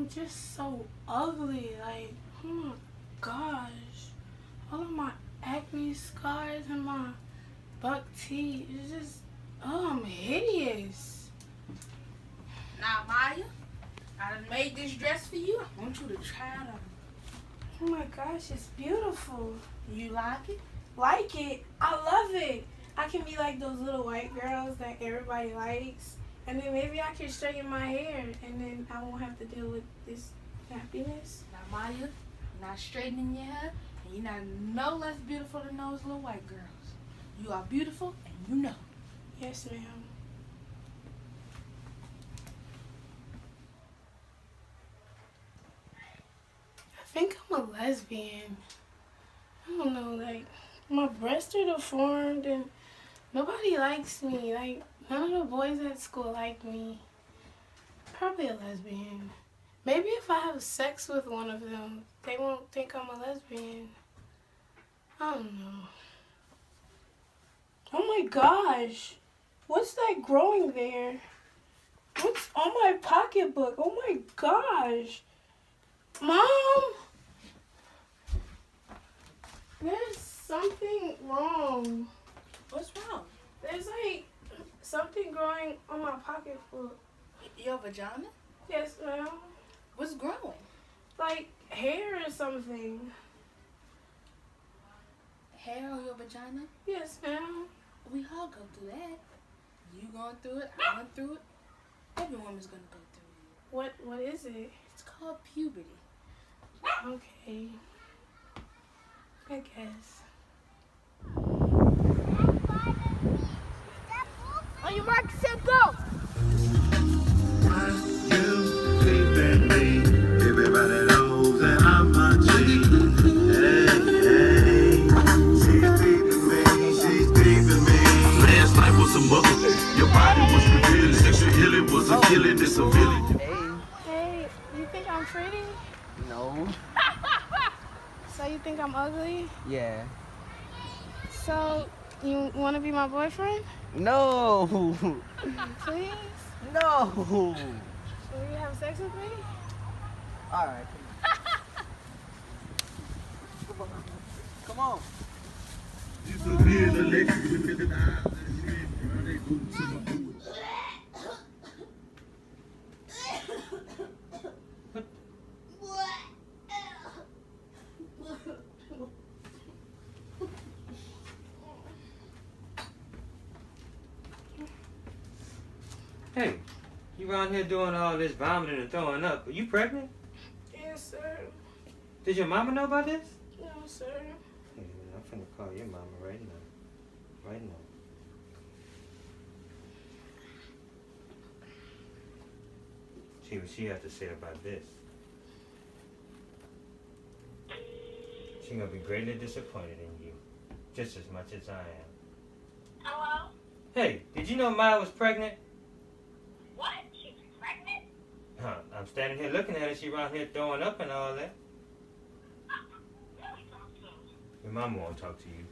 I'm just so ugly. Like, oh my gosh. All of my acne scars and my buck teeth. It's just, oh, I'm hideous. Now, Maya, I done made this dress for you. I want you to try it on. Oh my gosh, it's beautiful. You like it? Like it? I love it. I can be like those little white girls that everybody likes. And then maybe I can straighten my hair. And then I won't have to deal with this happiness. Now, Maya, you're not straightening your hair. And you're not no less beautiful than those little white girls. You are beautiful, and you know. Yes, ma'am. I think I'm a lesbian. I don't know, like, my breasts are deformed and nobody likes me. Like, none of the boys at school like me. Probably a lesbian. Maybe if I have sex with one of them, they won't think I'm a lesbian. I don't know. Oh my gosh. What's that growing there? What's on my pocketbook? Oh my gosh. Mom! There's something wrong. What's wrong? There's like something growing on my pocketbook. Your vagina? Yes, ma'am. What's growing? Like hair or something. Hair on your vagina? Yes, ma'am. We all go through that. You going through it, I went through it. Every woman's gonna go through it. What is it? It's called puberty. Okay. I guess. On your mark, set, go! Everybody knows that I'm a G. Hey, she's peeping me. Last night was a mother. Your body was revealing. Sexual healing was a killing. It's a village. Hey, you think I'm pretty? No. So you think I'm ugly? Yeah. So you want to be my boyfriend? No. Please? No. Will you have sex with me? All right. Come on. Hey, you around here doing all this vomiting and throwing up. Are you pregnant? Yes, sir. Did your mama know about this? No, sir. Hey, man, I'm finna call your mama right now. Right now. See what she has to say about this. She's gonna be greatly disappointed in you. Just as much as I am. Hello? Hey, did you know Maya was pregnant? What? She's pregnant? Huh, I'm standing here looking at her. She around here throwing up and all that. Really don't so. Your mama won't talk to you.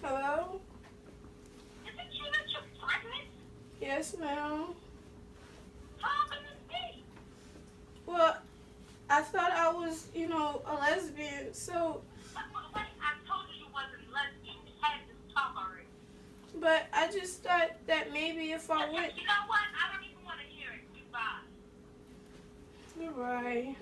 Hello? Isn't you that you're pregnant? Yes, ma'am. How can this be? Well, I thought I was, a lesbian, so... Wait, I told you wasn't lesbian. We had this talk already. But I just thought that maybe if I went... You know what? I don't even want to hear it. Goodbye. You're right.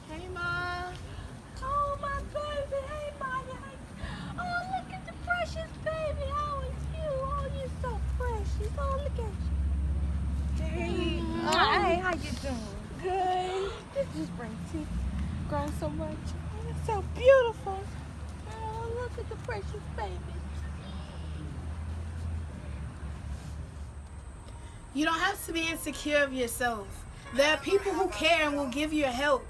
Hey, Ma. Oh, my baby. Hey, Maya. Oh, look at the precious baby. How is you? Oh, you're so precious. Oh, look at you. Hey. Oh, hey, how you doing? Good. This is Branty. Grown so much. Oh, you're so beautiful. Oh, look at the precious baby. You don't have to be insecure of yourself. There are people who care and will give you help.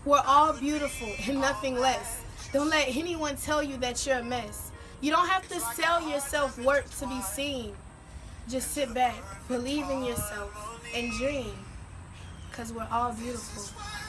We're all beautiful and nothing less. Don't let anyone tell you that you're a mess. You don't have to sell your self-worth to be seen. Just sit back, believe in yourself, and dream. Because we're all beautiful.